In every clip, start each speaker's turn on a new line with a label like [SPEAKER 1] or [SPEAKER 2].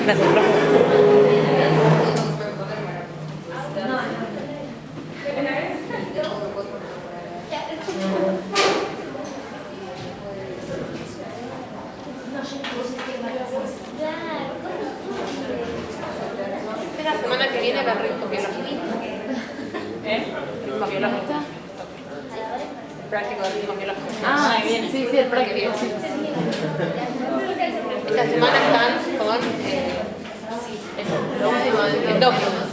[SPEAKER 1] Gracias, profe.
[SPEAKER 2] La semana que viene va el ritmo biológico. Ritmo biológico. El práctico del ritmo biológico.
[SPEAKER 1] Ah, bien. Sí, el práctico. Sí.
[SPEAKER 2] Esta semana están con lo último del endócrino.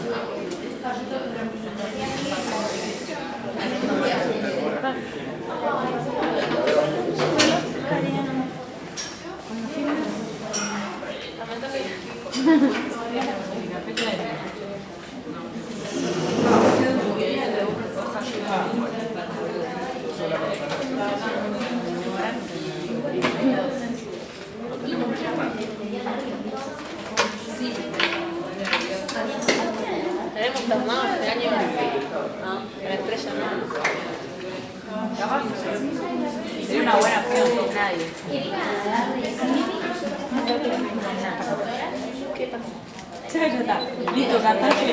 [SPEAKER 2] Tenemos tornados este año, no, la estrella no.
[SPEAKER 1] Sería una buena opción. Nadie.
[SPEAKER 2] ¿Qué pasa?
[SPEAKER 1] Ya está. Listo, cantaste.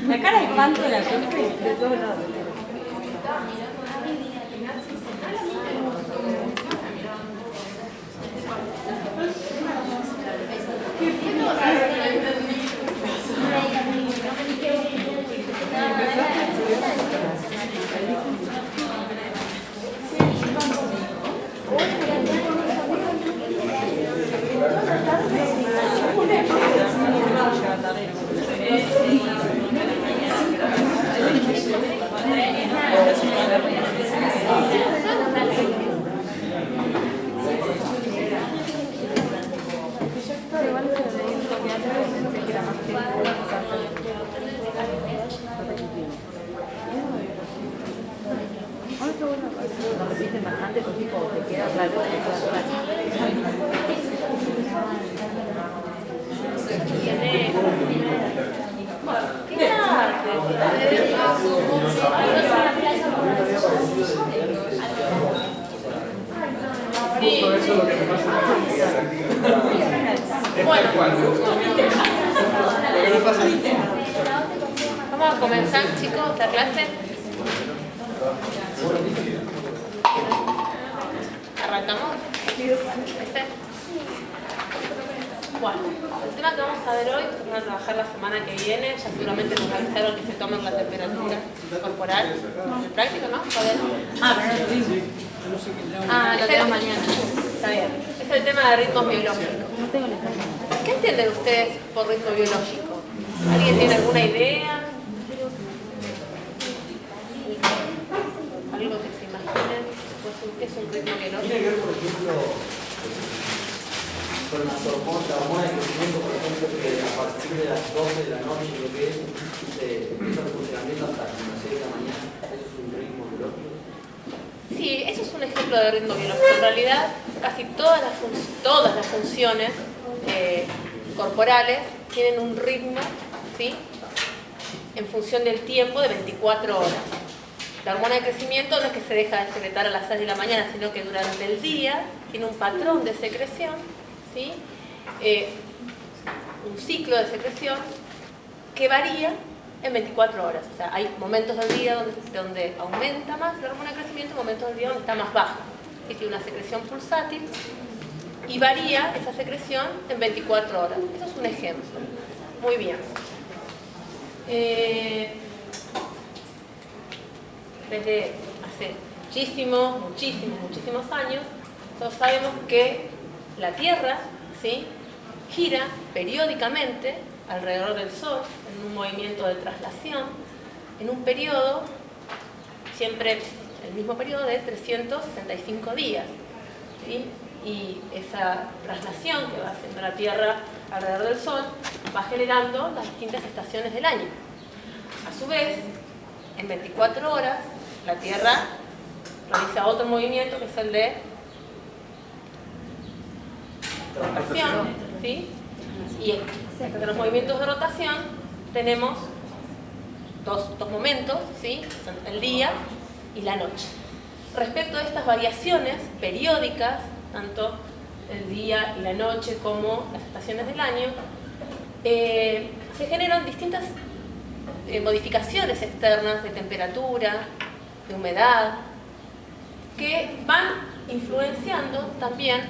[SPEAKER 1] La cara de espanto de la gente de todos lados. Lo repiten bastante, pues tipo, te queda claro.
[SPEAKER 2] ¿Qué arte? Bueno, vamos a comenzar, chicos, la clase. ¿Arrancamos? Bueno, el tema que vamos a ver hoy, vamos a trabajar la semana que viene, ya seguramente nos avisaron que se toman la temperatura corporal. ¿Es práctico, no?
[SPEAKER 1] Lo tengo mañana.
[SPEAKER 2] Está bien. Es el tema de ritmos biológicos.
[SPEAKER 1] No tengo la cara.
[SPEAKER 2] ¿Qué entienden ustedes por ritmo biológico? ¿Alguien tiene alguna idea? ¿Algo que se imaginen? ¿Qué es un ritmo biológico?
[SPEAKER 3] Tiene que ver, por ejemplo, con las hormonas, la hormona de crecimiento, por ejemplo, que a partir de las 12 de la noche, lo que es, empieza el funcionamiento hasta las 6 de la mañana. ¿Eso es un ritmo biológico?
[SPEAKER 2] Sí, eso es un ejemplo de ritmo biológico. En realidad, casi todas las funciones corporales tienen un ritmo, ¿sí?, en función del tiempo de 24 horas. La hormona de crecimiento no es que se deja de secretar a las 6 de la mañana, sino que durante el día tiene un patrón de secreción, ¿sí?, un ciclo de secreción que varía en 24 horas. O sea, hay momentos del día donde aumenta más la hormona de crecimiento y momentos del día donde está más baja. ¿Sí? Tiene una secreción pulsátil y varía esa secreción en 24 horas. Eso es un ejemplo. Muy bien. Desde hace muchísimos años, todos sabemos que la Tierra, ¿sí?, gira periódicamente alrededor del Sol en un movimiento de traslación en un periodo, siempre el mismo periodo de 365 días, ¿sí? Y esa traslación que va haciendo la Tierra alrededor del Sol va generando las distintas estaciones del año. A su vez, en 24 horas, la Tierra realiza otro movimiento que es el de rotación, ¿sí? Y entre los movimientos de rotación tenemos dos momentos, ¿sí?, son el día y la noche. Respecto a estas variaciones periódicas, tanto el día y la noche como las estaciones del año, se generan distintas modificaciones externas de temperatura, de humedad, que van influenciando también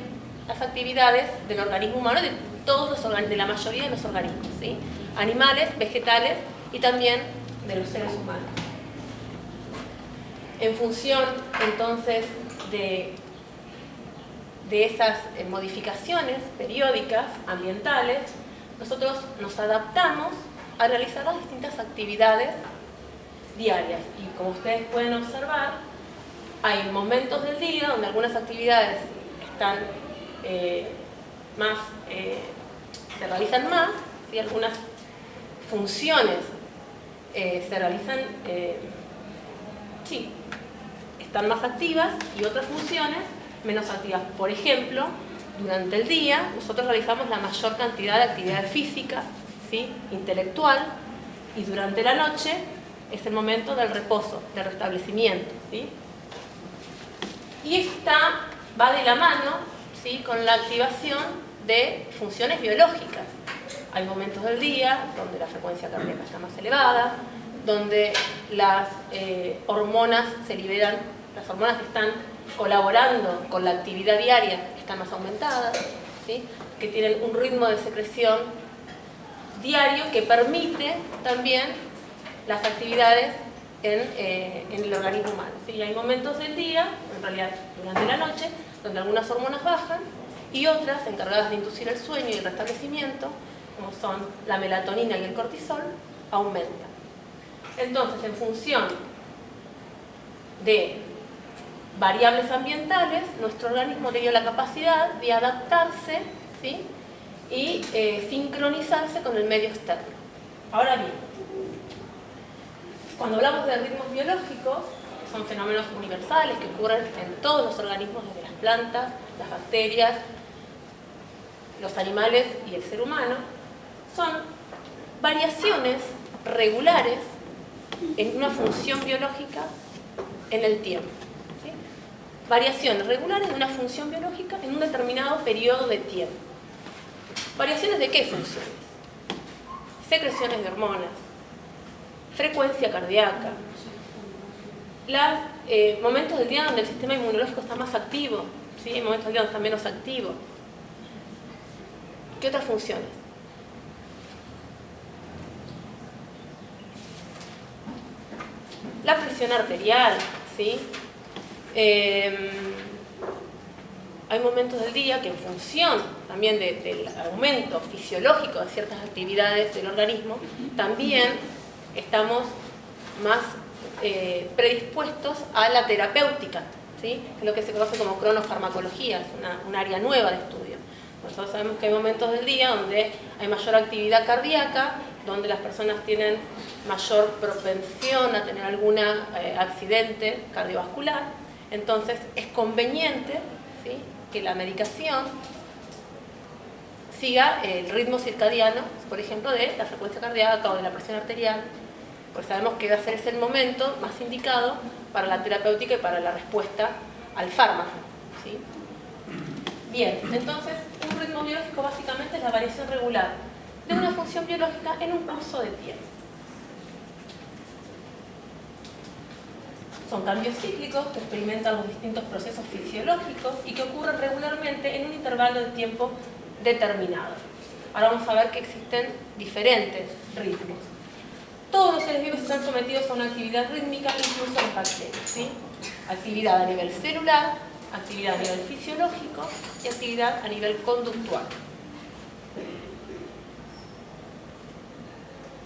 [SPEAKER 2] las actividades del organismo humano, de la mayoría de los organismos, ¿sí? Animales, vegetales y también de los seres humanos. En función entonces de esas modificaciones periódicas ambientales, nosotros nos adaptamos a realizar las distintas actividades diarias. Y como ustedes pueden observar, hay momentos del día donde algunas actividades están se realizan más, ¿sí? Algunas funciones se realizan, están más activas, y otras funciones menos activas. Por ejemplo, durante el día nosotros realizamos la mayor cantidad de actividad física, ¿sí? Intelectual, y durante la noche es el momento del reposo, del restablecimiento, ¿sí? Y esta va de la mano, ¿sí? Con la activación de funciones biológicas. Hay momentos del día donde la frecuencia cardíaca está más elevada, donde las hormonas se liberan, las hormonas que están colaborando con la actividad diaria están más aumentadas, ¿sí? Que tienen un ritmo de secreción diario que permite también las actividades en el organismo humano, ¿sí? Y hay momentos del día, en realidad durante la noche, donde algunas hormonas bajan y otras, encargadas de inducir el sueño y el restablecimiento, como son la melatonina y el cortisol, aumentan. Entonces, en función de variables ambientales, nuestro organismo tiene la capacidad de adaptarse, ¿sí? Y sincronizarse con el medio externo. Ahora bien, cuando hablamos de ritmos biológicos, que son fenómenos universales que ocurren en todos los organismos, desde las plantas, las bacterias, los animales y el ser humano, son variaciones regulares en una función biológica en el tiempo, ¿sí? Variaciones regulares de una función biológica en un determinado periodo de tiempo. ¿Variaciones de qué funciones? Secreciones de hormonas, frecuencia cardíaca, los momentos del día donde el sistema inmunológico está más activo, ¿sí? Hay momentos del día donde está menos activo. ¿Qué otras funciones? La presión arterial, ¿sí? Hay momentos del día que en función también del aumento fisiológico de ciertas actividades del organismo, también estamos más predispuestos a la terapéutica, ¿sí? Es lo que se conoce como cronofarmacología, es un área nueva de estudio. Nosotros sabemos que hay momentos del día donde hay mayor actividad cardíaca, donde las personas tienen mayor propensión a tener algún accidente cardiovascular. Entonces es conveniente, ¿sí? Que la medicación siga el ritmo circadiano, por ejemplo, de la frecuencia cardíaca o de la presión arterial, pues sabemos que va a ser ese el momento más indicado para la terapéutica y para la respuesta al fármaco, ¿sí? Bien, entonces un ritmo biológico básicamente es la variación regular de una función biológica en un curso de tiempo. Son cambios cíclicos que experimentan los distintos procesos fisiológicos y que ocurren regularmente en un intervalo de tiempo determinado. Ahora vamos a ver que existen diferentes ritmos. Todos los seres vivos están sometidos a una actividad rítmica, incluso las bacterias, ¿sí? Actividad a nivel celular, actividad a nivel fisiológico y actividad a nivel conductual.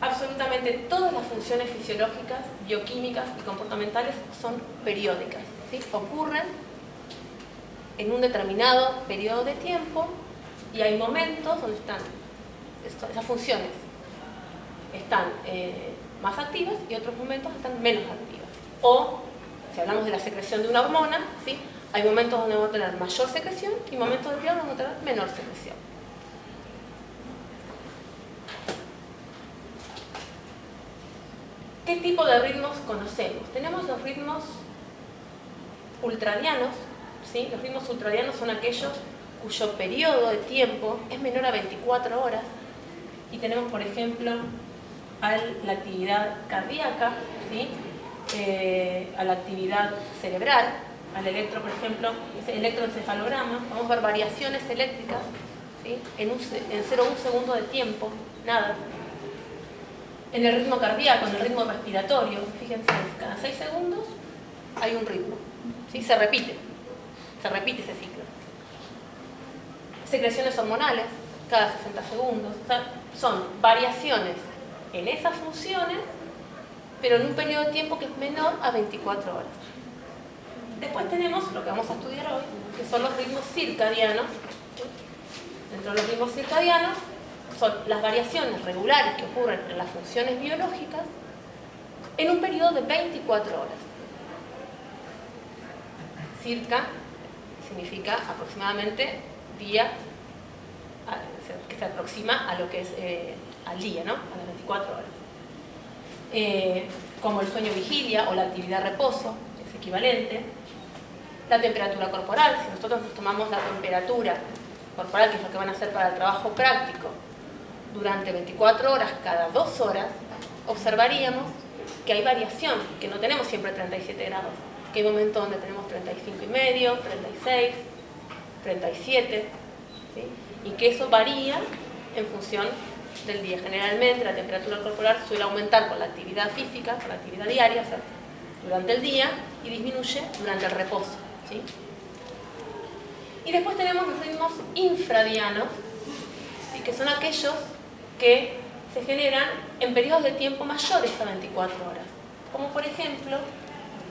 [SPEAKER 2] Absolutamente todas las funciones fisiológicas, bioquímicas y comportamentales son periódicas, ¿sí? Ocurren en un determinado periodo de tiempo y hay momentos donde esas funciones están más activas y otros momentos están menos activas. O, si hablamos de la secreción de una hormona, ¿sí? Hay momentos donde vamos a tener mayor secreción y momentos del día donde vamos a tener menor secreción. ¿Qué tipo de ritmos conocemos? Tenemos los ritmos ultradianos, ¿sí? Los ritmos ultradianos son aquellos cuyo periodo de tiempo es menor a 24 horas. Y tenemos, por ejemplo, la actividad cardíaca, ¿sí? A la actividad cerebral, al electro, por ejemplo, electroencefalograma. Vamos a ver variaciones eléctricas, ¿sí? en 0,1 segundo de tiempo, nada. En el ritmo cardíaco, en el ritmo respiratorio, fíjense, cada 6 segundos hay un ritmo, ¿sí? Se repite ese ciclo. Secreciones hormonales, cada 60 segundos. O sea, son variaciones en esas funciones, pero en un periodo de tiempo que es menor a 24 horas. Después tenemos lo que vamos a estudiar hoy, que son los ritmos circadianos. Dentro de los ritmos circadianos son las variaciones regulares que ocurren en las funciones biológicas en un periodo de 24 horas. Circa significa aproximadamente día, que se aproxima a lo que es al día, ¿no? A las 24 horas. Como el sueño vigilia o la actividad reposo, es equivalente. La temperatura corporal, si nosotros nos tomamos la temperatura corporal, que es lo que van a hacer para el trabajo práctico, durante 24 horas, cada 2 horas, observaríamos que hay variación, que no tenemos siempre 37 grados, que hay momentos donde tenemos 35,5, 36, 37, ¿sí? Y que eso varía en función del día. Generalmente la temperatura corporal suele aumentar con la actividad física, con la actividad diaria, o sea, durante el día, y disminuye durante el reposo, ¿sí? Y después tenemos los ritmos infradianos, ¿sí? Que son aquellos que se generan en periodos de tiempo mayores a 24 horas, como por ejemplo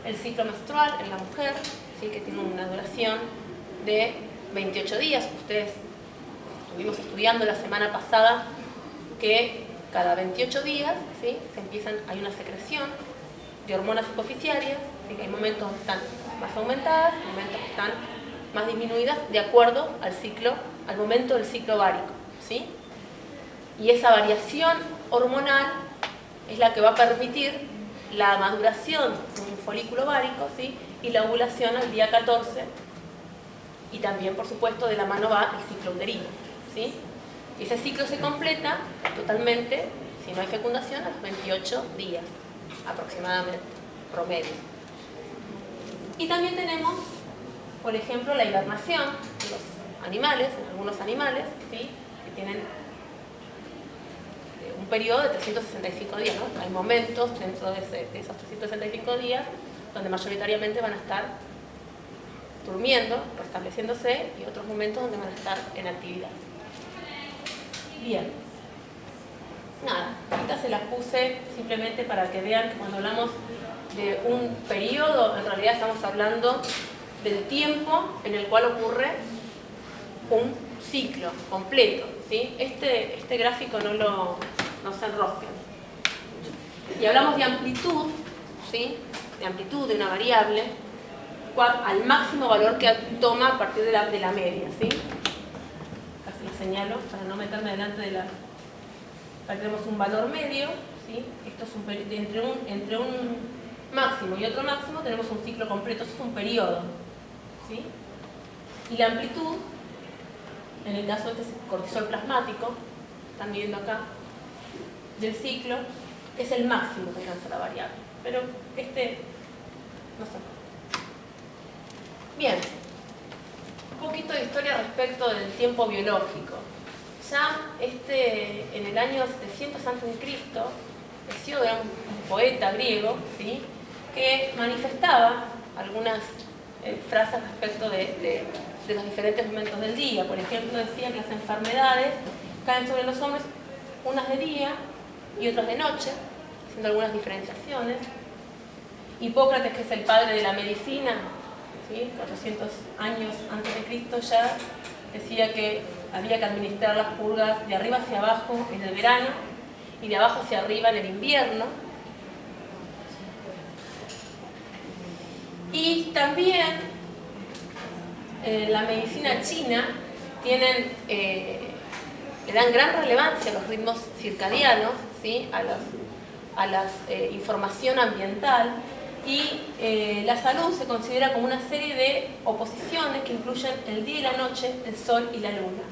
[SPEAKER 2] el ciclo menstrual en la mujer, ¿sí? Que tiene una duración de 28 días. Ustedes estuvimos estudiando la semana pasada que cada 28 días, ¿sí? Hay una secreción de hormonas hipoficiarias, ¿sí? Que hay momentos que están más aumentadas, momentos que están más disminuidas de acuerdo al momento del ciclo ovárico, ¿sí? Y esa variación hormonal es la que va a permitir la maduración de un folículo ovárico, ¿sí? Y la ovulación al día 14, y también, por supuesto, de la mano va el ciclo uterino, ¿sí? Y ese ciclo se completa totalmente, si no hay fecundación, a los 28 días aproximadamente, promedio. Y también tenemos, por ejemplo, la hibernación de los animales, en algunos animales, ¿sí? Que tienen un periodo de 365 días, ¿no? Hay momentos dentro de esos 365 días donde mayoritariamente van a estar durmiendo, restableciéndose, y otros momentos donde van a estar en actividad. Bien. Nada, estas se las puse simplemente para que vean que cuando hablamos de un periodo, en realidad estamos hablando del tiempo en el cual ocurre un ciclo completo, ¿sí? Este gráfico no se enrosquen. Y hablamos de amplitud, ¿sí? De amplitud de una variable al máximo valor que toma a partir de la media, ¿sí? Casi lo señalo para no meterme delante de la... Acá tenemos un valor medio, ¿sí? Esto es entre un máximo y otro máximo tenemos un ciclo completo, eso es un periodo, ¿sí? Y la amplitud, en el caso de este cortisol plasmático, están viendo acá, del ciclo, es el máximo que alcanza la variable. Pero no sé. Bien, un poquito de historia respecto del tiempo biológico. Ya en el año 700 a.C., Hesíodo era un poeta griego, ¿sí? Que manifestaba algunas frases respecto de los diferentes momentos del día. Por ejemplo, decía que las enfermedades caen sobre los hombres, unas de día y otras de noche, haciendo algunas diferenciaciones. Hipócrates, que es el padre de la medicina, ¿sí? 400 años antes de Cristo, ya decía que había que administrar las purgas de arriba hacia abajo en el verano y de abajo hacia arriba en el invierno. Y también la medicina china le dan gran relevancia a los ritmos circadianos, ¿sí? a la información ambiental, y la salud se considera como una serie de oposiciones que incluyen el día y la noche, el sol y la luna.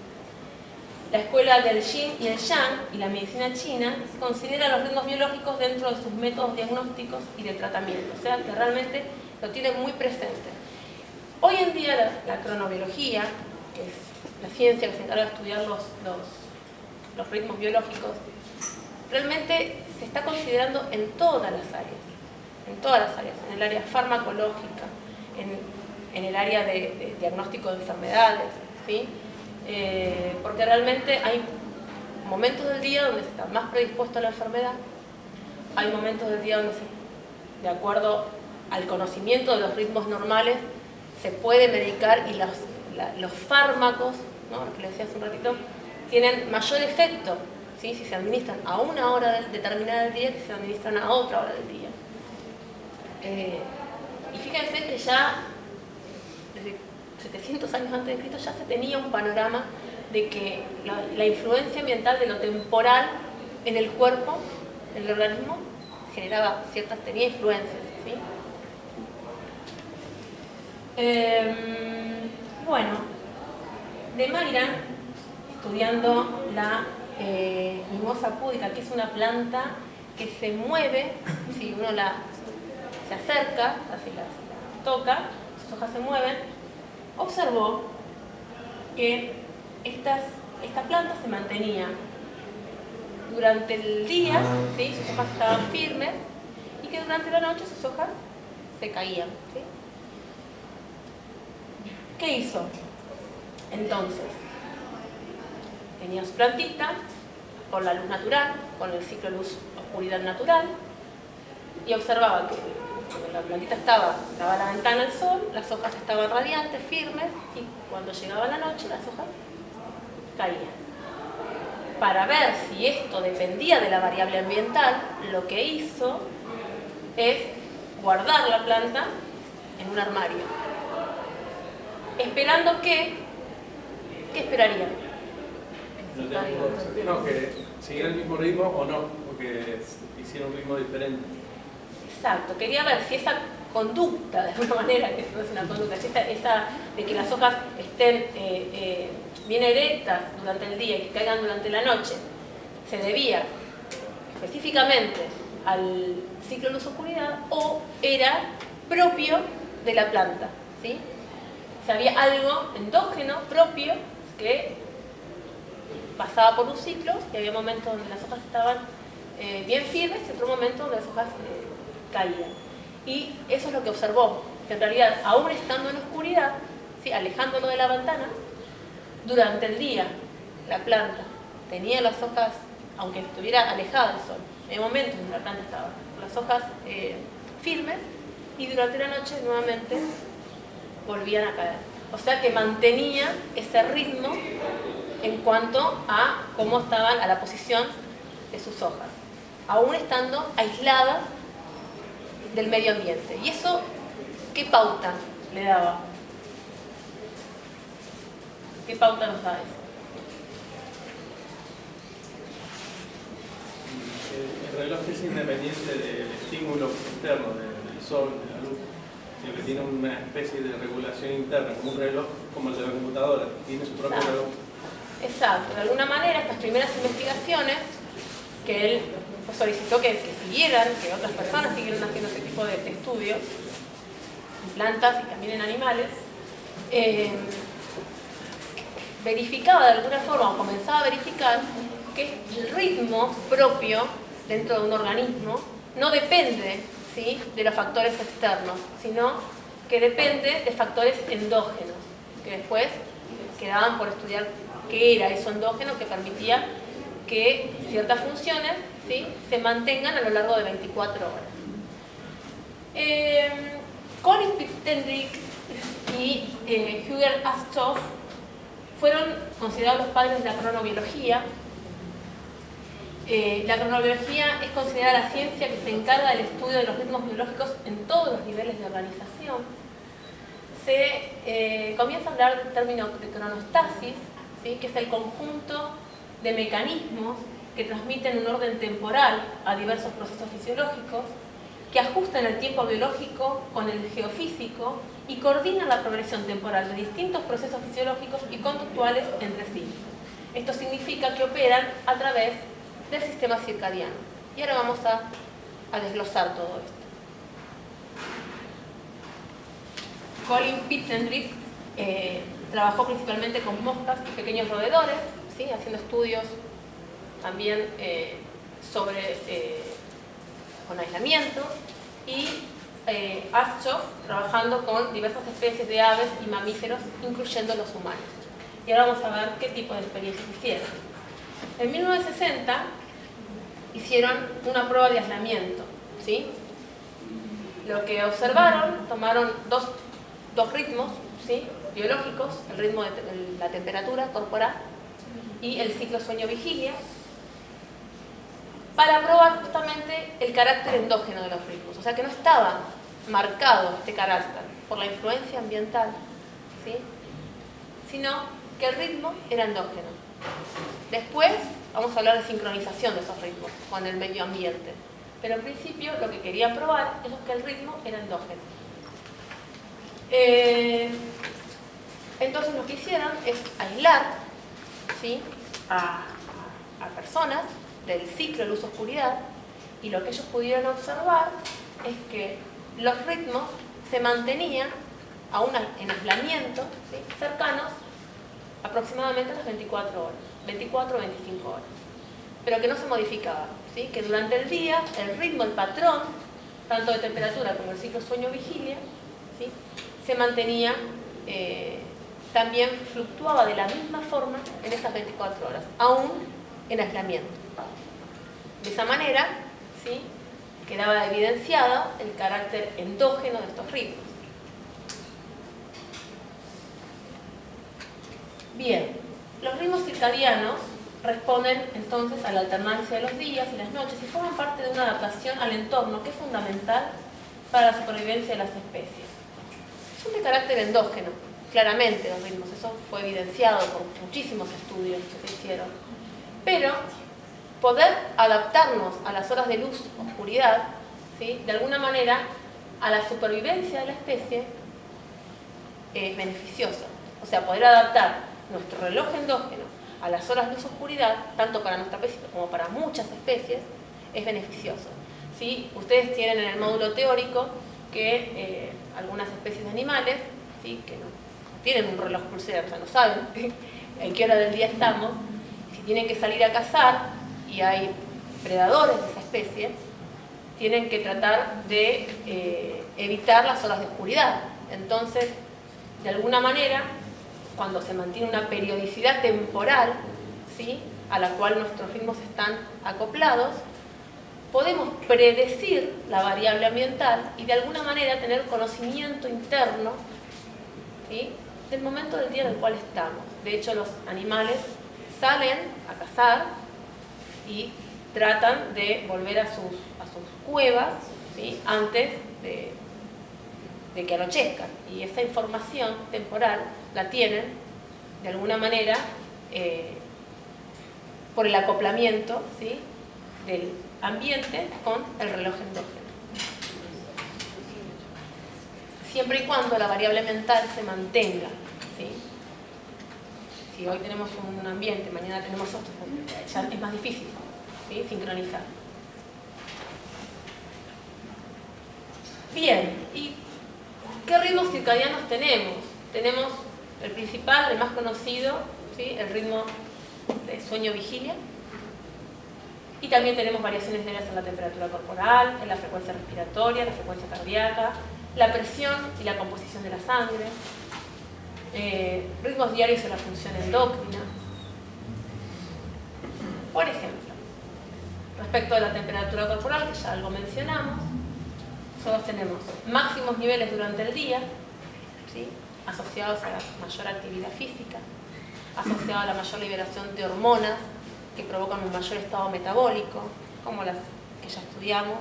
[SPEAKER 2] La escuela del Yin y el Yang y la medicina china considera los ritmos biológicos dentro de sus métodos diagnósticos y de tratamiento, o sea que realmente lo tienen muy presente. Hoy en día la cronobiología, que es la ciencia que se encarga de estudiar los ritmos biológicos, realmente se está considerando en todas las áreas, en el área farmacológica, en el área de diagnóstico de enfermedades, ¿sí? Porque realmente hay momentos del día donde se está más predispuesto a la enfermedad, hay momentos del día donde de acuerdo al conocimiento de los ritmos normales se puede medicar y los fármacos, ¿no? Lo que les decía hace un ratito, tienen mayor efecto, ¿sí? Si se administran a una hora determinada del día que si se administran a otra hora del día. Y fíjense que ya desde 700 años antes de Cristo ya se tenía un panorama de que la influencia ambiental de lo temporal en el cuerpo, en el organismo, tenía influencias, ¿sí? Bueno, de Mayran, estudiando la mimosa púdica, que es una planta que se mueve, si uno se acerca, así la toca, sus hojas se mueven, observó que esta planta se mantenía durante el día, ¿sí? Sus hojas estaban firmes, y que durante la noche sus hojas se caían, ¿sí? ¿Qué hizo? Entonces, tenía su plantita con la luz natural, con el ciclo luz-oscuridad natural, y observaba que cuando la plantita daba a la ventana el sol, las hojas estaban radiantes, firmes, y cuando llegaba la noche las hojas caían. Para ver si esto dependía de la variable ambiental, lo que hizo es guardar la planta en un armario, esperando ¿qué esperaría?
[SPEAKER 4] No, que siguiera el mismo ritmo o no, porque hiciera un ritmo diferente.
[SPEAKER 2] Exacto, quería ver si esa conducta, de alguna manera, que no es una conducta, si esa de que las hojas estén bien erectas durante el día y que caigan durante la noche, se debía específicamente al ciclo luz-oscuridad o era propio de la planta, ¿sí? Si había algo endógeno propio que pasaba por un ciclo y había momentos donde las hojas estaban bien firmes y otro momento donde las hojas caían. Y eso es lo que observó, que en realidad, aún estando en oscuridad, ¿sí? Alejándolo de la ventana, durante el día la planta tenía las hojas, aunque estuviera alejada del sol, en momentos donde la planta estaba con las hojas firmes, y durante la noche nuevamente volvían a caer. O sea que mantenía ese ritmo en cuanto a cómo estaban, a la posición de sus hojas, aún estando aisladas del medio ambiente. ¿Y eso qué pauta le daba? ¿Qué pauta nos da eso?
[SPEAKER 4] El reloj es independiente del estímulo externo, del sol, de la luz, sino que tiene una especie de regulación interna, como un reloj como el de la computadora, tiene su propio reloj.
[SPEAKER 2] Exacto, de alguna manera estas primeras investigaciones que él solicitó que siguieran, que otras personas siguieran haciendo ese tipo de estudios en plantas y también en animales, verificaba de alguna forma o comenzaba a verificar que el ritmo propio dentro de un organismo no depende, ¿sí?, de los factores externos, sino que depende de factores endógenos, que después quedaban por estudiar qué era eso endógeno que permitía que ciertas funciones, ¿sí?, se mantengan a lo largo de 24 horas. Colin Pittendrigh y Huger Astorff fueron considerados los padres de la cronobiología. La cronobiología es considerada la ciencia que se encarga del estudio de los ritmos biológicos en todos los niveles de organización. Se comienza a hablar del término de cronostasis, ¿sí?, que es el conjunto de mecanismos que transmiten un orden temporal a diversos procesos fisiológicos. que ajustan el tiempo biológico con el geofísico y coordinan la progresión temporal de distintos procesos fisiológicos y conductuales entre sí. Esto significa que operan a través del sistema circadiano. Y ahora vamos a desglosar todo esto. Colin Pittendrigh trabajó principalmente con moscas y pequeños roedores, ¿sí? Haciendo estudios también con aislamiento, y Aschoff trabajando con diversas especies de aves y mamíferos, incluyendo los humanos. Y ahora vamos a ver qué tipo de experiencias hicieron. En 1960 hicieron una prueba de aislamiento, ¿sí? Lo que observaron, tomaron dos ritmos, ¿sí? Biológicos, el ritmo de la temperatura corporal y el ciclo sueño-vigilia, para probar justamente el carácter endógeno de los ritmos. O sea que no estaba marcado este carácter por la influencia ambiental, ¿sí? Sino que el ritmo era endógeno. Después vamos a hablar de sincronización de esos ritmos con el medio ambiente. Pero en principio lo que querían probar es que el ritmo era endógeno. Entonces lo que hicieron es aislar, ¿sí? a personas del ciclo luz-oscuridad, y lo que ellos pudieron observar es que los ritmos se mantenían aún en aislamiento, ¿sí? Cercanos aproximadamente a las 24 horas, 24 o 25 horas, pero que no se modificaba, ¿sí? Que durante el día el ritmo, el patrón, tanto de temperatura como el ciclo sueño-vigilia, ¿sí? Se mantenía, también fluctuaba de la misma forma en esas 24 horas, aún en aislamiento. De esa manera, ¿sí? Quedaba evidenciado el carácter endógeno de estos ritmos. Bien, los ritmos circadianos responden entonces a la alternancia de los días y las noches y forman parte de una adaptación al entorno que es fundamental para la supervivencia de las especies. Son de carácter endógeno, claramente los ritmos, eso fue evidenciado por muchísimos estudios que se hicieron. Pero poder adaptarnos a las horas de luz, oscuridad, ¿sí? De alguna manera a la supervivencia de la especie es beneficioso. O sea, poder adaptar nuestro reloj endógeno a las horas luz oscuridad, tanto para nuestra especie como para muchas especies, es beneficioso, ¿sí? Ustedes tienen en el módulo teórico que algunas especies de animales, ¿sí? Que no tienen un reloj pulsera, o sea, no saben en qué hora del día estamos, si tienen que salir a cazar y hay predadores de esa especie, tienen que tratar de evitar las horas de oscuridad. Entonces, de alguna manera, cuando se mantiene una periodicidad temporal, ¿sí? A la cual nuestros ritmos están acoplados, podemos predecir la variable ambiental y de alguna manera tener conocimiento interno, ¿sí? Del momento del día en el cual estamos. De hecho, los animales salen a cazar y tratan de volver a sus cuevas, ¿sí? Antes de que anochezca, y esa información temporal la tienen de alguna manera por el acoplamiento, ¿sí? Del ambiente con el reloj endógeno, siempre y cuando la variable mental se mantenga, ¿sí? Si hoy tenemos un ambiente, mañana tenemos otro, ya es más difícil, ¿sí? Sincronizar. Bien, ¿y qué ritmos circadianos tenemos? Tenemos el principal, el más conocido, ¿sí? El ritmo de sueño-vigilia. Y también tenemos variaciones leves en la temperatura corporal, en la frecuencia respiratoria, la frecuencia cardíaca, la presión y la composición de la sangre, ritmos diarios en la función endocrina. Por ejemplo, respecto a la temperatura corporal, que ya algo mencionamos, nosotros tenemos máximos niveles durante el día, ¿sí? Asociados a la mayor actividad física, asociados a la mayor liberación de hormonas que provocan un mayor estado metabólico, como las que ya estudiamos.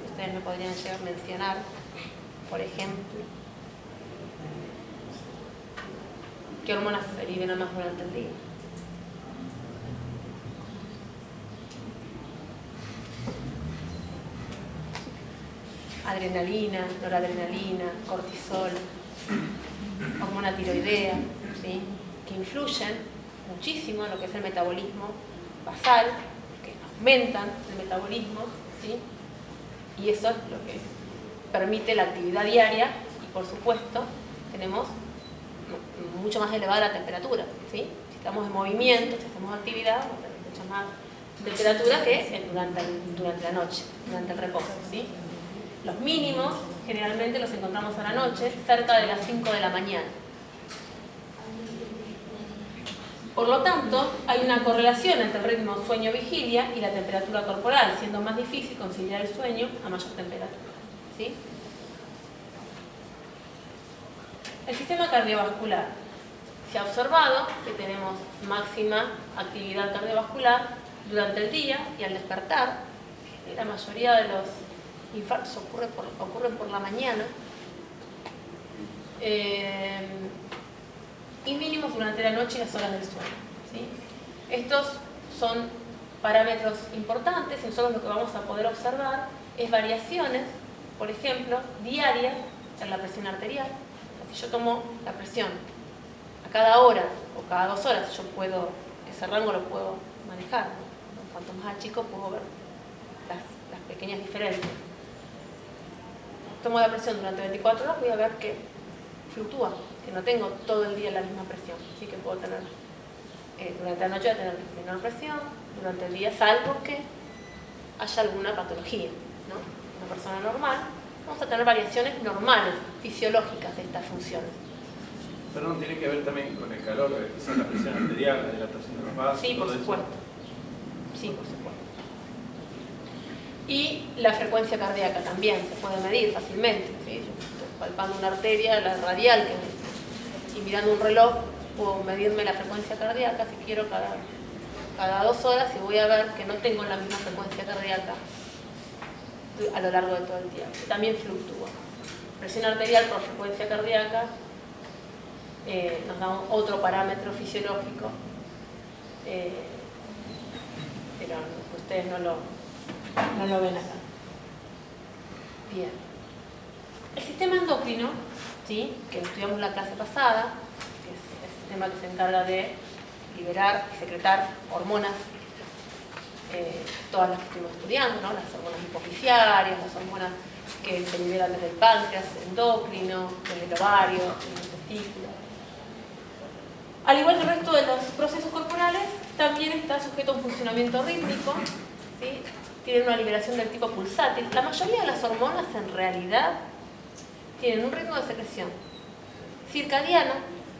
[SPEAKER 2] Ustedes me podrían llegar a mencionar, por ejemplo, qué hormonas se liberan más durante el día. adrenalina, noradrenalina, cortisol, hormona tiroidea, ¿sí? Que influyen muchísimo en lo que es el metabolismo basal, que aumentan el metabolismo, ¿sí? Y eso es lo que permite la actividad diaria y, por supuesto, tenemos mucho más elevada la temperatura, ¿sí? Si estamos en movimiento, si hacemos actividad, vamos a tener mucha más temperatura que durante la noche, durante el reposo, ¿sí? Los mínimos generalmente los encontramos a la noche, cerca de las 5 de la mañana. Por lo tanto, hay una correlación entre el ritmo sueño-vigilia y la temperatura corporal, siendo más difícil conciliar el sueño a mayor temperatura, ¿sí? El sistema cardiovascular. Se ha observado que tenemos máxima actividad cardiovascular durante el día y al despertar. La mayoría de los infartos ocurren por la mañana. Y mínimos durante la noche y las horas del sueño, ¿sí? Estos son parámetros importantes y nosotros lo que vamos a poder observar es variaciones, por ejemplo, diarias en la presión arterial. Si yo tomo la presión a cada hora o cada 2 horas, yo puedo, ese rango lo puedo manejar, ¿no? Cuanto más chico puedo ver las pequeñas diferencias. Tomo la presión durante 24 horas, voy a ver que fluctúa, que no tengo todo el día la misma presión, así que puedo tener, durante la noche voy a tener menor presión, durante el día, salvo que haya alguna patología, ¿no? Una persona normal, vamos a tener variaciones normales, fisiológicas de estas funciones.
[SPEAKER 4] Pero no tiene que ver también con el calor, quizás la presión arterial, la dilatación de los vasos.
[SPEAKER 2] Sí, por supuesto. Sí, por supuesto. Y la frecuencia cardíaca también se puede medir fácilmente, ¿sí? Yo estoy palpando una arteria, la radial, y mirando un reloj, puedo medirme la frecuencia cardíaca si quiero cada 2 horas y voy a ver que no tengo la misma frecuencia cardíaca a lo largo de todo el día. También fluctúa. Presión arterial por frecuencia cardíaca nos da otro parámetro fisiológico, pero ustedes no lo ven acá. Bien. El sistema endocrino, ¿sí? Que estudiamos la clase pasada, que es el sistema que se encarga de liberar y secretar hormonas, todas las que estuvimos estudiando, ¿no? Las hormonas hipofisiarias, las hormonas que se liberan desde el páncreas endocrino, desde el ovario, desde el testículo. Al igual que el resto de los procesos corporales, también está sujeto a un funcionamiento rítmico, ¿sí? Tienen una liberación del tipo pulsátil. La mayoría de las hormonas en realidad tienen un ritmo de secreción circadiano,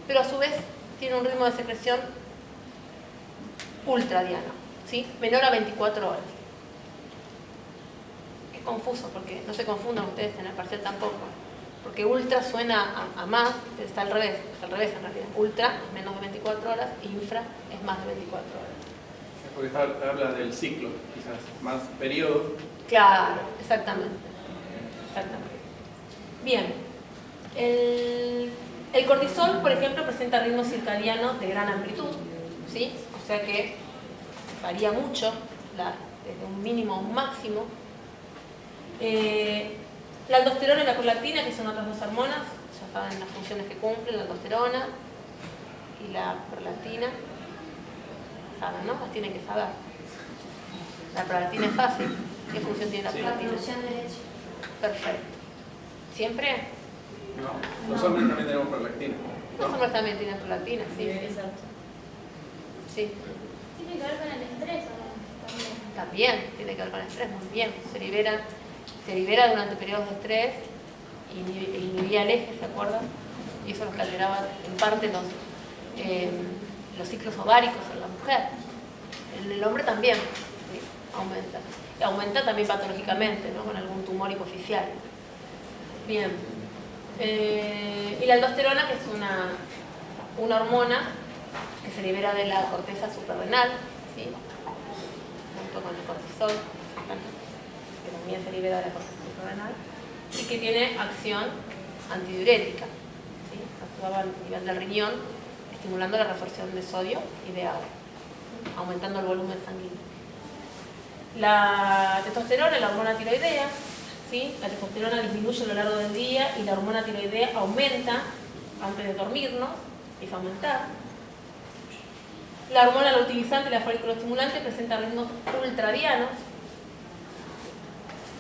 [SPEAKER 2] pero a su vez tienen un ritmo de secreción ultradiano, ¿sí? Menor a 24 horas. Es confuso porque no se confundan ustedes en el parcial tampoco, porque ultra suena a más, pero está al revés en realidad. Ultra es menos de 24 horas, infra es más de 24 horas.
[SPEAKER 4] Porque habla del ciclo, quizás más periodo.
[SPEAKER 2] Claro, exactamente. Bien. El cortisol, por ejemplo, presenta ritmos circadianos de gran amplitud, ¿sí? O sea que varía mucho, desde un mínimo a un máximo. La aldosterona y la prolactina, que son otras 2 hormonas, ya saben las funciones que cumplen, la aldosterona y la prolactina. Saben, ¿no? Las tienen que saber. La prolactina es fácil. ¿Qué función tiene la prolactina?
[SPEAKER 1] Producción de leche.
[SPEAKER 2] Perfecto. ¿Siempre?
[SPEAKER 4] No, los hombres también tenemos prolactina.
[SPEAKER 2] Los hombres también tienen prolactina, sí.
[SPEAKER 1] Exacto.
[SPEAKER 2] Sí.
[SPEAKER 1] Tiene que ver con el estrés, ¿no?
[SPEAKER 2] También tiene que ver con el estrés, muy bien. Se libera durante periodos de estrés y inhibía el eje, ¿se acuerdan? Y eso es lo que alteraba en parte los ciclos ováricos en la mujer. En el hombre también, ¿sí? Aumenta. Y aumenta también patológicamente, ¿no? Con algún tumor hipofisiario. Bien. Y la aldosterona, que es una hormona que se libera de la corteza suprarrenal, ¿sí? Junto con el cortisol, que también se libera de la corteza suprarrenal, y que tiene acción antidiurética, ¿sí? Actúa a nivel del riñón, estimulando la reabsorción de sodio y de agua, aumentando el volumen sanguíneo. La testosterona, la hormona tiroidea, ¿sí? La testosterona disminuye a lo largo del día y la hormona tiroidea aumenta antes de dormirnos, empieza a aumentar. La hormona luteinizante y la folículo-estimulante presenta ritmos ultradianos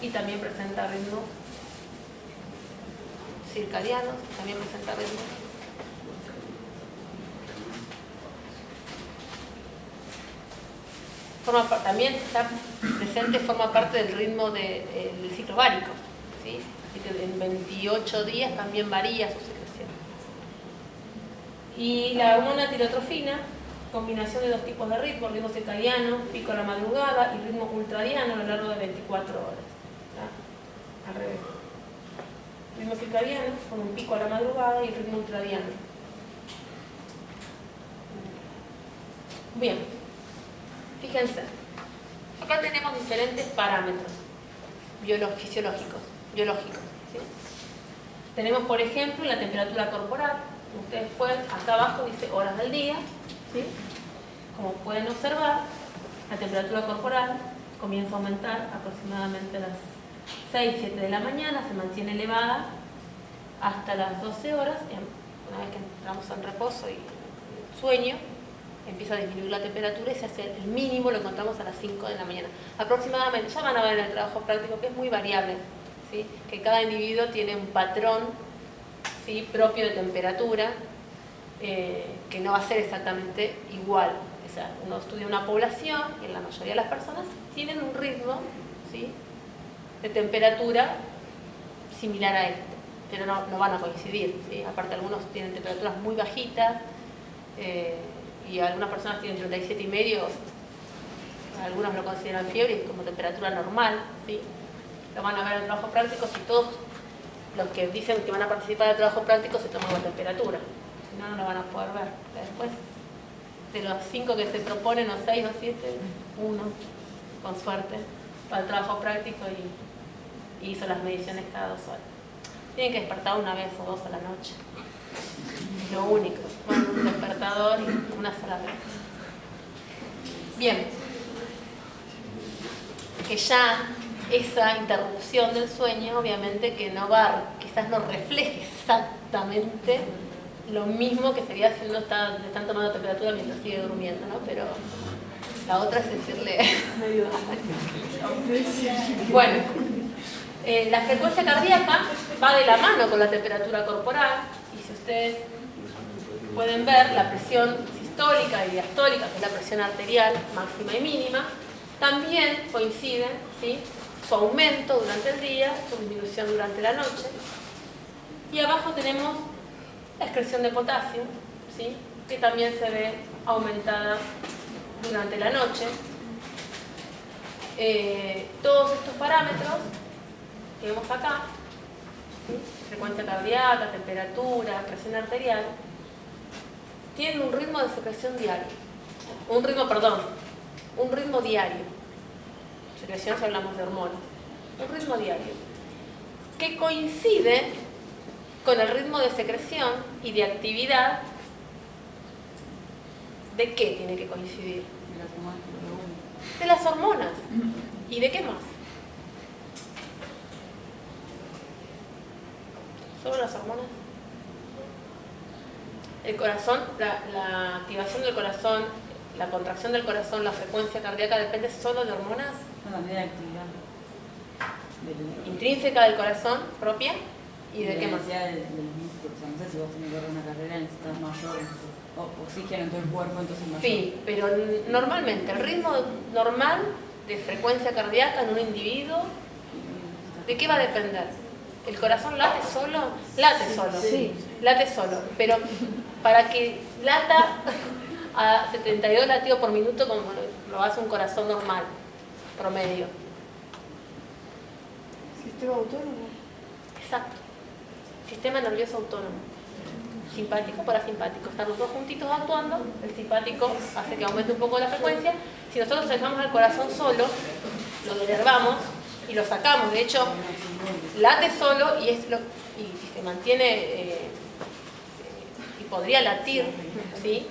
[SPEAKER 2] y también presenta ritmos circadianos, también presenta ritmos. También está presente, forma parte del ritmo del ciclo ovárico, ¿sí? Así que en 28 días también varía su secreción. Y la hormona tirotrofina, combinación de dos tipos de ritmo circadiano, pico a la madrugada y ritmo ultradiano a lo largo de 24 horas. ¿Tá? Al revés. Ritmo circadiano con un pico a la madrugada y ritmo ultradiano. Bien, fíjense, acá tenemos diferentes parámetros fisiológicos, biológicos. ¿Sí? Tenemos, por ejemplo, la temperatura corporal. Ustedes pueden, acá abajo dice horas del día. ¿Sí? Como pueden observar, la temperatura corporal comienza a aumentar aproximadamente a las 6, 7 de la mañana, se mantiene elevada hasta las 12 horas, y una vez que entramos en reposo y sueño, empieza a disminuir la temperatura y se hace el mínimo, lo encontramos a las 5 de la mañana. Aproximadamente, ya van a ver en el trabajo práctico que es muy variable, ¿sí? Que cada individuo tiene un patrón, ¿sí? propio de temperatura, que no va a ser exactamente igual. O sea, uno estudia una población y la mayoría de las personas tienen un ritmo, ¿sí? de temperatura similar a este, pero no van a coincidir, ¿sí? Aparte algunos tienen temperaturas muy bajitas y algunas personas tienen 37,5, algunos lo consideran fiebre como temperatura normal, ¿sí? Lo van a ver en el trabajo práctico si todos los que dicen que van a participar del trabajo práctico se toman la temperatura. Si no, no lo van a poder ver. Después, de los 5 que se proponen, o 6 o 7, uno, con suerte, para el trabajo práctico y hizo las mediciones cada 2 horas. Tienen que despertar una vez o 2 a la noche. Lo único, ponen un despertador y una sola vez. Bien. Que ya esa interrupción del sueño, obviamente que no va, quizás no refleje exactamente lo mismo que sería si uno le están tomando temperatura mientras sigue durmiendo, ¿no? Pero la otra es decirle bueno, la frecuencia cardíaca va de la mano con la temperatura corporal y si ustedes pueden ver la presión sistólica y diastólica, que es la presión arterial máxima y mínima, también coinciden, ¿sí? Su aumento durante el día, su disminución durante la noche. Y abajo tenemos la excreción de potasio, ¿sí? Que también se ve aumentada durante la noche. Todos estos parámetros que vemos acá, ¿sí? Frecuencia cardíaca, temperatura, presión arterial, tienen un ritmo de secreción diario. Un ritmo diario. Secreción si hablamos de hormonas. Un ritmo diario. Que coincide con el ritmo de secreción y de actividad. ¿De qué tiene que coincidir? De las hormonas. ¿Y de qué más? ¿Solo las hormonas? El corazón, la activación del corazón, la contracción del corazón, la frecuencia cardíaca, ¿depende solo de hormonas?
[SPEAKER 1] También de actividad.
[SPEAKER 2] Intrínseca del corazón, propia, ¿y de qué más?
[SPEAKER 1] Del músculo, o sea, no sé si vos tenés que correr una carrera necesitas mayor oxígeno en todo el cuerpo, entonces mayor.
[SPEAKER 2] Sí, pero normalmente el ritmo normal de frecuencia cardíaca en un individuo, ¿de qué va a depender? ¿El corazón late solo? Late solo,
[SPEAKER 1] Sí.
[SPEAKER 2] Late solo, pero para que lata a 72 latidos por minuto como lo hace un corazón normal, promedio.
[SPEAKER 5] Sistema autónomo.
[SPEAKER 2] Exacto. Sistema nervioso autónomo. Simpático, parasimpático. Están los dos juntitos actuando. El simpático hace que aumente un poco la frecuencia. Si nosotros dejamos el corazón solo, lo denervamos y lo sacamos. De hecho, late solo y se mantiene y podría latir, ¿sí?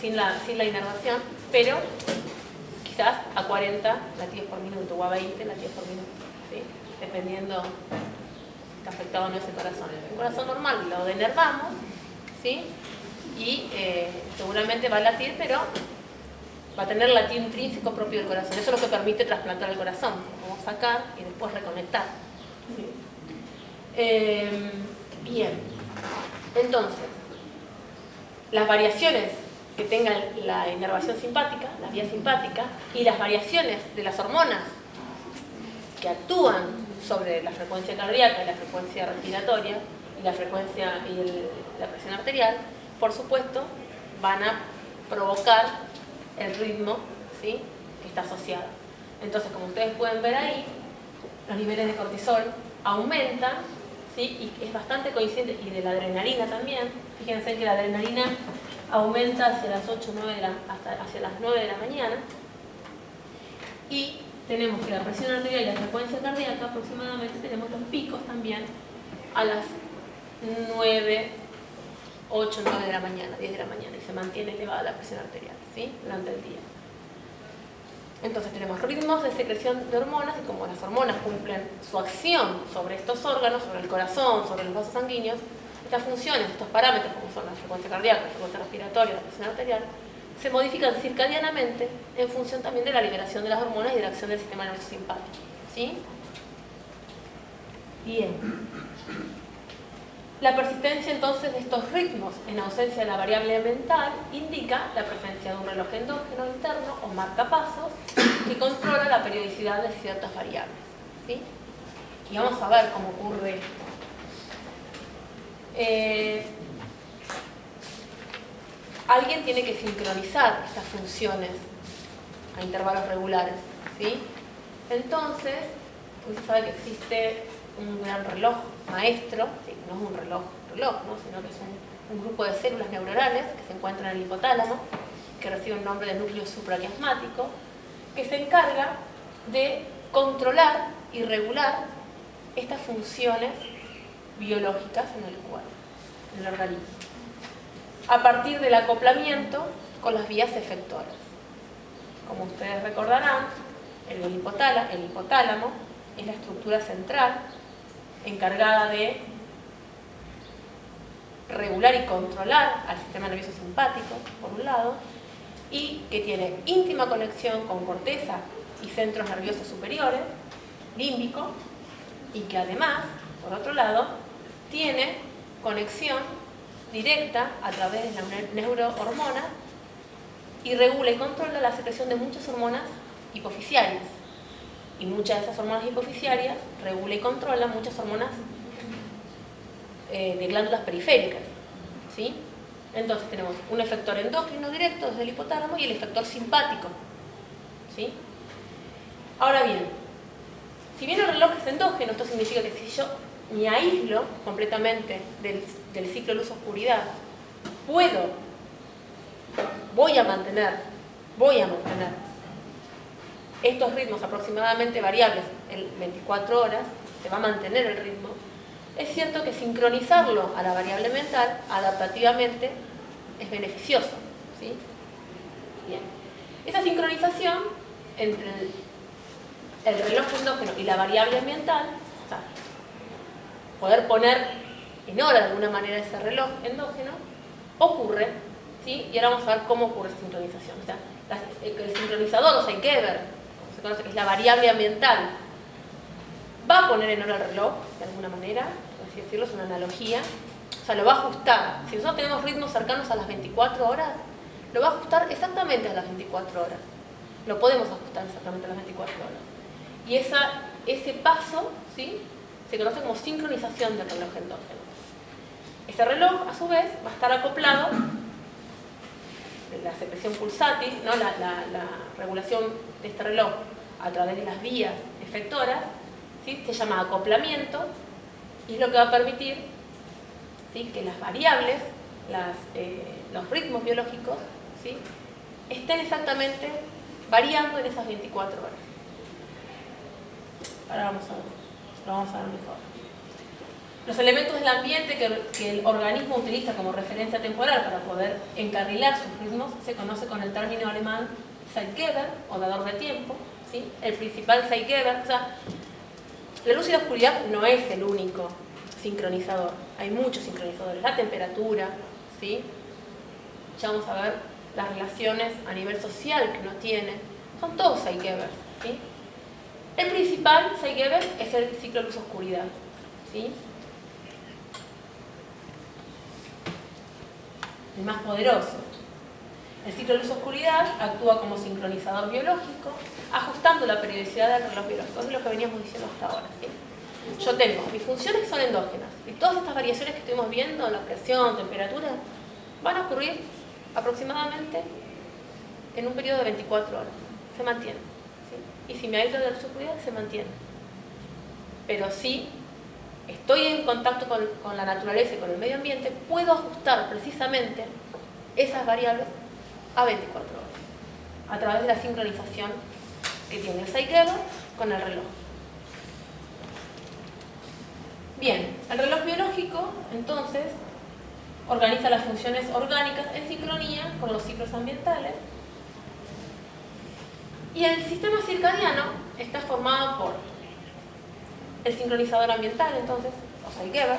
[SPEAKER 2] sin la inervación, pero quizás a 40 latidos por minuto o a 20 latidos por minuto. ¿sí? Dependiendo si está afectado o no ese corazón. El corazón normal lo denervamos, ¿sí? Y seguramente va a latir, pero va a tener latido intrínseco propio del corazón. Eso es lo que permite trasplantar el corazón, como sacar y después reconectar. ¿Sí? Bien, entonces, las variaciones que tenga la inervación simpática, la vía simpática, y las variaciones de las hormonas que actúan sobre la frecuencia cardíaca y la frecuencia respiratoria y la frecuencia y la presión arterial, por supuesto, van a provocar el ritmo, ¿sí?, que está asociado. Entonces, como ustedes pueden ver ahí, los niveles de cortisol aumentan, ¿sí?, y es bastante coincidente, y de la adrenalina también. Fíjense que la adrenalina aumenta hacia las 8, 9 hasta hacia las 9 de la mañana, y tenemos que la presión arterial y la frecuencia cardíaca aproximadamente tenemos los picos también a las 9, 8, 9 de la mañana, 10 de la mañana, y se mantiene elevada la presión arterial, ¿sí?, durante el día. Entonces tenemos ritmos de secreción de hormonas, y como las hormonas cumplen su acción sobre estos órganos, sobre el corazón, sobre los vasos sanguíneos, estas funciones, estos parámetros, como son la frecuencia cardíaca, la frecuencia respiratoria, la presión arterial, se modifican circadianamente en función también de la liberación de las hormonas y de la acción del sistema nervioso simpático, ¿sí? Bien. La persistencia entonces de estos ritmos en ausencia de la variable mental indica la presencia de un reloj endógeno interno o marcapasos que controla la periodicidad de ciertas variables, ¿sí? Y vamos a ver cómo ocurre esto. Alguien tiene que sincronizar estas funciones a intervalos regulares, ¿sí? Entonces, usted sabe que existe un gran reloj maestro, ¿sí? No es un reloj, ¿no?, sino que es un grupo de células neuronales que se encuentran en el hipotálamo, que recibe el nombre de núcleo supraquiasmático, que se encarga de controlar y regular estas funciones biológicas en el cuerpo, en el organismo, a partir del acoplamiento con las vías efectoras. Como ustedes recordarán, el hipotálamo es la estructura central encargada de regular y controlar al sistema nervioso simpático, por un lado, y que tiene íntima conexión con corteza y centros nerviosos superiores, límbico, y que además, por otro lado, tiene conexión directa a través de las neurohormonas y regula y controla la secreción de muchas hormonas hipofisiarias. Y muchas de esas hormonas hipofisiarias regula y controla muchas hormonas de glándulas periféricas, ¿sí? Entonces tenemos un efector endocrino directo desde el hipotálamo y el efector simpático, ¿sí? Ahora bien, si bien el reloj es endógeno, esto significa que si yo me aíslo completamente del ciclo luz-oscuridad, voy a mantener estos ritmos aproximadamente variables en 24 horas, se va a mantener el ritmo. Es cierto que sincronizarlo a la variable mental adaptativamente es beneficioso, ¿sí? Bien. Esa sincronización entre el reloj endógeno y la variable ambiental, o sea, poder poner en hora de alguna manera ese reloj endógeno, ocurre, ¿sí? Y ahora vamos a ver cómo ocurre esa sincronización. O sea, el sincronizador, o Zeitgeber, como se conoce, que es la variable ambiental, va a poner en hora el reloj, de alguna manera, por así decirlo, es una analogía, o sea, lo va a ajustar. Si nosotros tenemos ritmos cercanos a las 24 horas, lo va a ajustar exactamente a las 24 horas. Lo podemos ajustar exactamente a las 24 horas. Y ese paso, ¿sí?, se conoce como sincronización del reloj endógeno. Ese reloj, a su vez, va a estar acoplado, la secreción pulsátil, ¿no?, la regulación de este reloj a través de las vías efectoras, ¿sí?, se llama acoplamiento, y es lo que va a permitir, ¿sí?, que las variables, los ritmos biológicos, ¿sí?, estén exactamente variando en esas 24 horas. Ahora lo vamos a ver mejor. Los elementos del ambiente que el organismo utiliza como referencia temporal para poder encarrilar sus ritmos se conoce con el término alemán Zeitgeber, o dador de tiempo, ¿sí? El principal Zeitgeber, o sea, La luz y la oscuridad no es el único sincronizador. Hay muchos sincronizadores. La temperatura, ¿sí? Ya vamos a ver las relaciones a nivel social que uno tiene. Son todos Zeigeber, ¿sí? El principal Zeigeber es el ciclo luz-oscuridad, ¿sí? El más poderoso. El ciclo luz-oscuridad actúa como sincronizador biológico, ajustando la periodicidad del reloj biológico. Eso es lo que veníamos diciendo hasta ahora, ¿sí? Yo tengo mis funciones que son endógenas y todas estas variaciones que estuvimos viendo, la presión, temperatura, van a ocurrir aproximadamente en un periodo de 24 horas. Se mantienen, ¿sí? Y si me aíslo de la luz-oscuridad, se mantiene. Pero si estoy en contacto con la naturaleza y con el medio ambiente, puedo ajustar precisamente esas variables a 24 horas, a través de la sincronización que tiene el Zeigeber con el reloj. Bien, el reloj biológico, entonces, organiza las funciones orgánicas en sincronía con los ciclos ambientales. Y el sistema circadiano está formado por el sincronizador ambiental, entonces, o Zeigeber,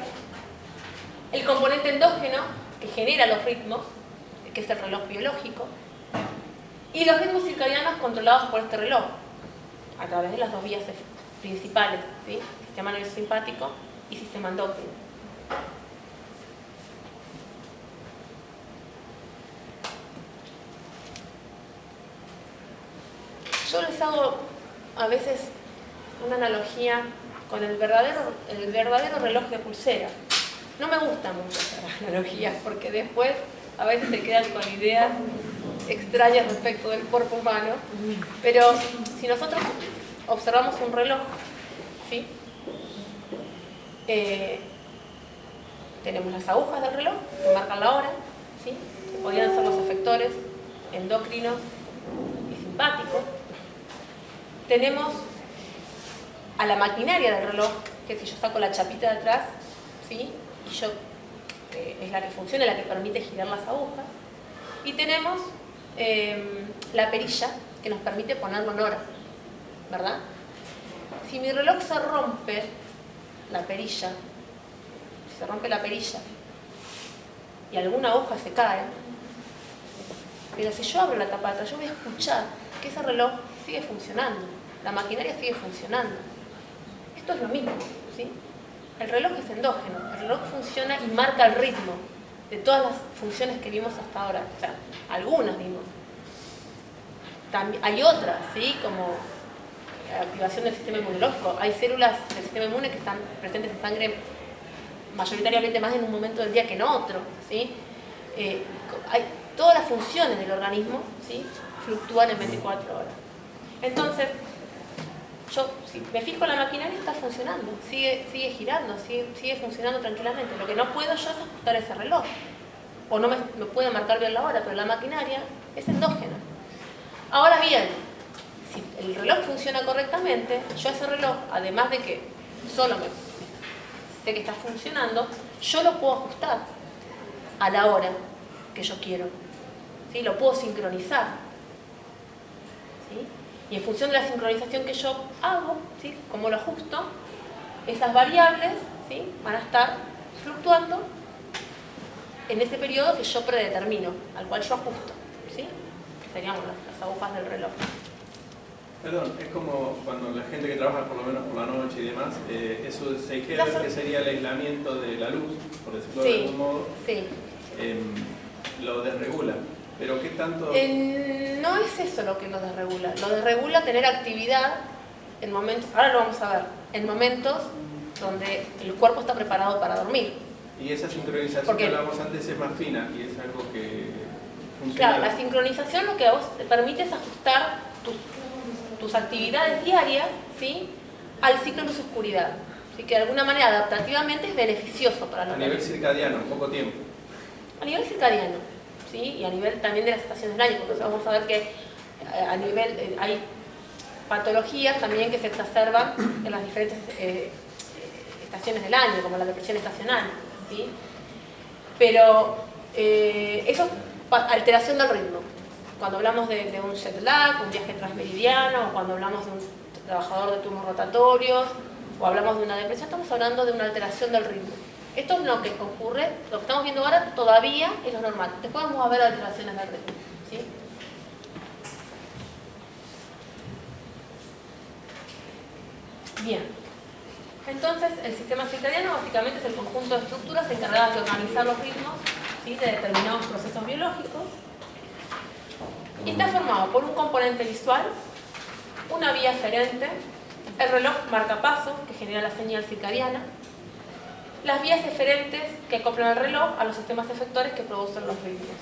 [SPEAKER 2] el componente endógeno que genera los ritmos, que es el reloj biológico, y los ritmos circadianos controlados por este reloj, a través de las dos vías principales, ¿sí? Sistema nervioso simpático y sistema endocrino. Yo les hago a veces una analogía con el verdadero reloj de pulsera. No me gustan mucho esas analogías porque después a veces se quedan con ideas extrañas respecto del cuerpo humano, pero si nosotros observamos un reloj, ¿sí? Tenemos las agujas del reloj que marcan la hora, ¿sí? Que podrían ser los efectores endocrinos y simpáticos. Tenemos a la maquinaria del reloj, que si yo saco la chapita de atrás, ¿sí? Y yo es la que funciona, la que permite girar las agujas. Y tenemos la perilla, que nos permite ponerlo en hora, ¿verdad? Si mi reloj se rompe la perilla, y alguna hoja se cae, pero si yo abro la tapa de atrás, yo voy a escuchar que ese reloj sigue funcionando, la maquinaria sigue funcionando. Esto es lo mismo, ¿sí? El reloj es endógeno, el reloj funciona y marca el ritmo de todas las funciones que vimos hasta ahora. O sea, algunas vimos. También hay otras, ¿sí? Como la activación del sistema inmunológico. Hay células del sistema inmune que están presentes en sangre mayoritariamente más en un momento del día que en otro, ¿sí? Todas las funciones del organismo, ¿sí? Fluctúan en 24 horas. Entonces, yo, si me fijo en la maquinaria, está funcionando, sigue girando, sigue funcionando tranquilamente. Lo que no puedo yo es ajustar ese reloj. O no me puede marcar bien la hora, pero la maquinaria es endógena. Ahora bien, si el reloj funciona correctamente, yo ese reloj, además de que solo sé que está funcionando, yo lo puedo ajustar a la hora que yo quiero, ¿sí? Lo puedo sincronizar, ¿sí? Y en función de la sincronización que yo hago, ¿sí? Como lo ajusto, esas variables, ¿sí? Van a estar fluctuando en ese periodo que yo predetermino, al cual yo ajusto, ¿sí? Que serían las agujas del reloj.
[SPEAKER 4] Perdón, es como cuando la gente que trabaja por lo menos por la noche y demás, eso de Zeigeber, que sería el aislamiento de la luz, por decirlo de algún modo,
[SPEAKER 2] sí.
[SPEAKER 4] Lo desregula. Pero ¿qué tanto...?
[SPEAKER 2] No es eso lo que lo desregula. Lo desregula tener actividad en momentos, ahora lo vamos a ver, en momentos donde el cuerpo está preparado para dormir.
[SPEAKER 4] Y esa sincronización que hablábamos antes es más fina y es algo que funciona.
[SPEAKER 2] Claro, la sincronización lo que a vos te permite es ajustar tus actividades diarias, ¿sí? Al ciclo luz-oscuridad. Así que de alguna manera adaptativamente es beneficioso para los
[SPEAKER 4] A nivel circadiano, en poco tiempo.
[SPEAKER 2] A nivel circadiano, ¿sí? Y a nivel también de las estaciones del año, porque vamos a ver que a nivel hay patologías también que se exacerban en las diferentes estaciones del año, como la depresión estacional, ¿sí? Pero eso es alteración del ritmo. Cuando hablamos de un jet lag, un viaje transmeridiano, o cuando hablamos de un trabajador de turnos rotatorios, o hablamos de una depresión, estamos hablando de una alteración del ritmo. Esto es lo que ocurre, lo que estamos viendo ahora todavía es lo normal. Después vamos a ver alteraciones del ritmo, ¿sí? Bien. Entonces, el sistema circadiano básicamente es el conjunto de estructuras encargadas de organizar los ritmos, ¿sí?, de determinados procesos biológicos. Y está formado por un componente visual, una vía eferente, el reloj marcapaso, que genera la señal circadiana, las vías eferentes que acoplan el reloj a los sistemas efectores que producen los ritmos.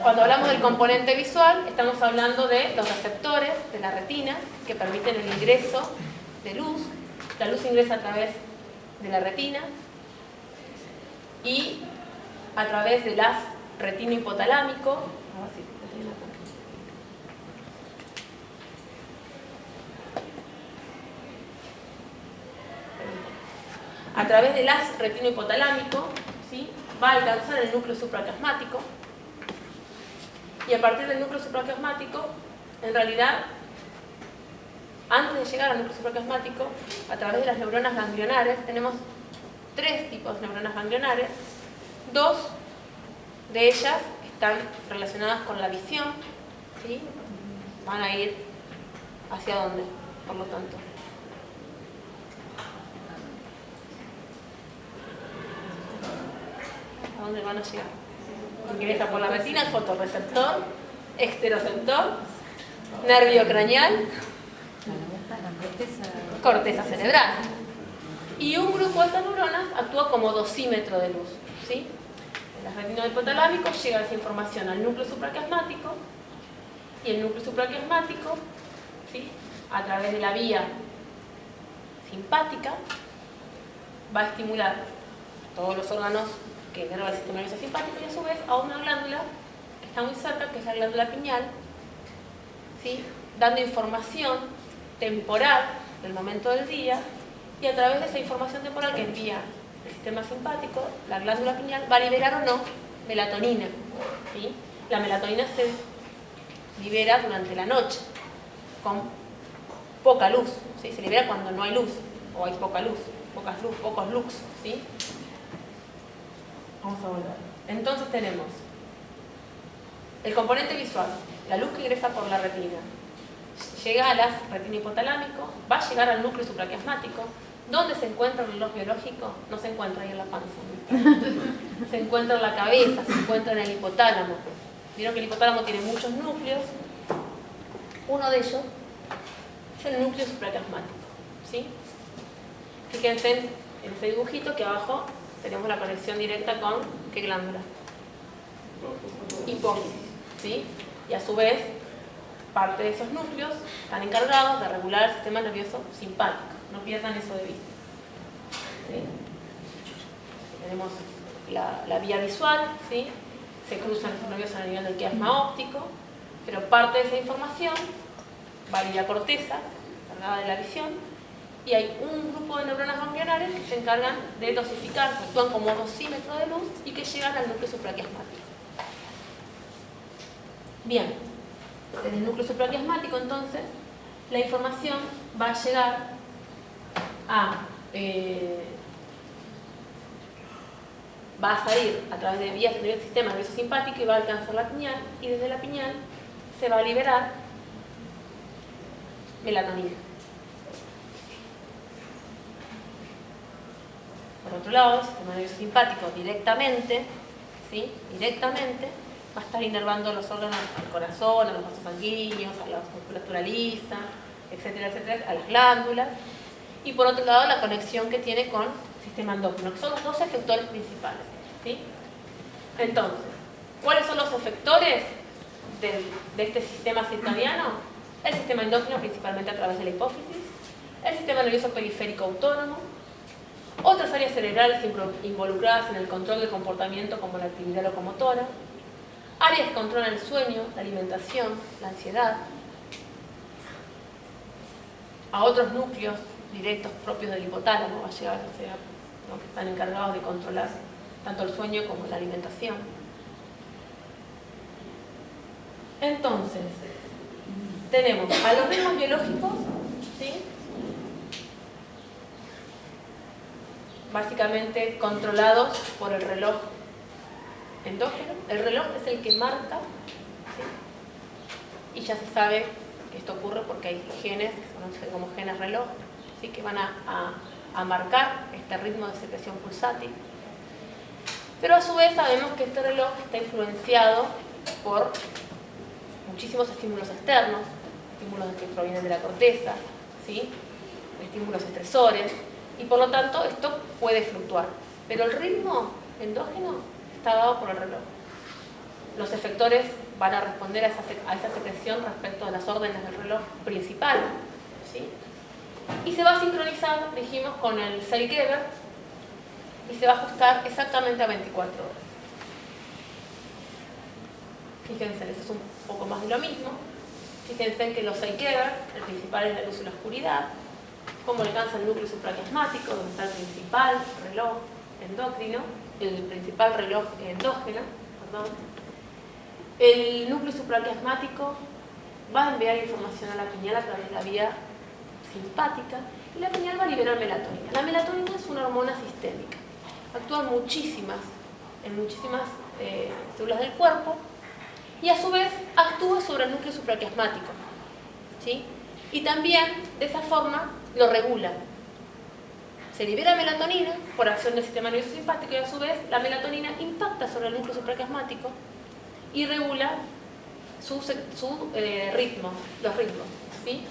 [SPEAKER 2] Cuando hablamos del componente visual, estamos hablando de los receptores de la retina que permiten el ingreso de luz. La luz ingresa a través de la retina y a través del haz retino-hipotalámico. A través del haz retino-hipotalámico, ¿sí?, va a alcanzar el núcleo supraquiasmático. Y a partir del núcleo supraquiasmático, en realidad, antes de llegar al núcleo supraquiasmático, a través de las neuronas ganglionares, tenemos 3 tipos de neuronas ganglionares. 2 de ellas están relacionadas con la visión, ¿sí? Van a ir hacia dónde, por lo tanto. ¿A dónde van a llegar? Ingresa por la retina el fotorreceptor, esteroceptor, nervio craneal, corteza cerebral. Y un grupo de estas neuronas actúa como dosímetro de luz, ¿sí? En el retino hipotalámico llega esa información al núcleo supraquiasmático y el núcleo supraquiasmático, ¿sí?, a través de la vía simpática va a estimular todos los órganos que inerva el sistema nervioso simpático y a su vez a una glándula que está muy cerca, que es la glándula pineal, ¿sí?, dando información temporal del momento del día, y a través de esa información temporal que envía el sistema simpático, la glándula pineal va a liberar o no melatonina, ¿sí? La melatonina se libera durante la noche con poca luz, ¿sí? Se libera cuando no hay luz o hay poca luz, pocos lux, ¿sí? Vamos a volver. Entonces tenemos el componente visual, la luz que ingresa por la retina, llega al haz retino-hipotalámico, va a llegar al núcleo supraquiasmático. ¿Dónde se encuentra el reloj biológico? No se encuentra ahí en la panza, ¿no? Se encuentra en la cabeza, se encuentra en el hipotálamo. Vieron que el hipotálamo tiene muchos núcleos. Uno de ellos es el núcleo supraquiasmático, ¿sí? Fíjense en ese dibujito que abajo tenemos la conexión directa con ¿qué glándula? Hipófisis, ¿sí? Y a su vez, parte de esos núcleos están encargados de regular el sistema nervioso simpático. No pierdan eso de vista, ¿sí? Tenemos la vía visual, ¿sí? Se cruzan los nervios a nivel del quiasma óptico, pero parte de esa información va a ir a la corteza, encargada de la visión, y hay un grupo de neuronas ganglionares que se encargan de dosificar, que actúan como dosímetro de luz y que llegan al núcleo supraquiasmático. Bien, desde el núcleo supraquiasmático entonces la información va a llegar va a salir a través de vías del sistema nervioso simpático y va a alcanzar la pineal, y desde la pineal se va a liberar melatonina. Por otro lado, el sistema nervioso simpático directamente, ¿sí?, directamente va a estar inervando los órganos al corazón, a los vasos sanguíneos, a la musculatura lisa, etcétera, etcétera, a las glándulas. Y por otro lado, la conexión que tiene con el sistema endocrino, que son los 2 efectores principales, ¿sí? Entonces, ¿cuáles son los efectores de este sistema circadiano? El sistema endocrino, principalmente a través de la hipófisis, el sistema nervioso periférico autónomo, otras áreas cerebrales involucradas en el control del comportamiento como la actividad locomotora, áreas que controlan el sueño, la alimentación, la ansiedad, a otros núcleos directos propios del hipotálamo va a llegar, o sea, ¿no?, que están encargados de controlar tanto el sueño como la alimentación. Entonces, tenemos a los ritmos biológicos, ¿sí?, básicamente controlados por el reloj endógeno. El reloj es el que marca, ¿sí? Y ya se sabe que esto ocurre porque hay genes que se conocen como genes reloj, ¿sí? Que van a marcar este ritmo de secreción pulsátil. Pero a su vez sabemos que este reloj está influenciado por muchísimos estímulos externos, estímulos que provienen de la corteza, ¿sí? Estímulos estresores, y por lo tanto esto puede fluctuar. Pero el ritmo endógeno está dado por el reloj. Los efectores van a responder a esa secreción respecto a las órdenes del reloj principal, ¿sí? Y se va a sincronizar, dijimos, con el Zeit-Geber y se va a ajustar exactamente a 24 horas. Fíjense, esto es un poco más de lo mismo. Fíjense en que los Zeit-Geber, el principal es la luz y la oscuridad, cómo alcanza el núcleo supraquiasmático, donde está el principal reloj endocrino, el principal reloj endógeno, perdón. El núcleo supraquiasmático va a enviar información a la pineal a través de la vía simpática y la pineal va a liberar melatonina. La melatonina es una hormona sistémica, actúa en muchísimas células del cuerpo y a su vez actúa sobre el núcleo supraquiasmático, ¿sí? Y también de esa forma lo regula. Se libera melatonina por acción del sistema nervioso simpático y a su vez la melatonina impacta sobre el núcleo supraquiasmático y regula los ritmos, ¿sí?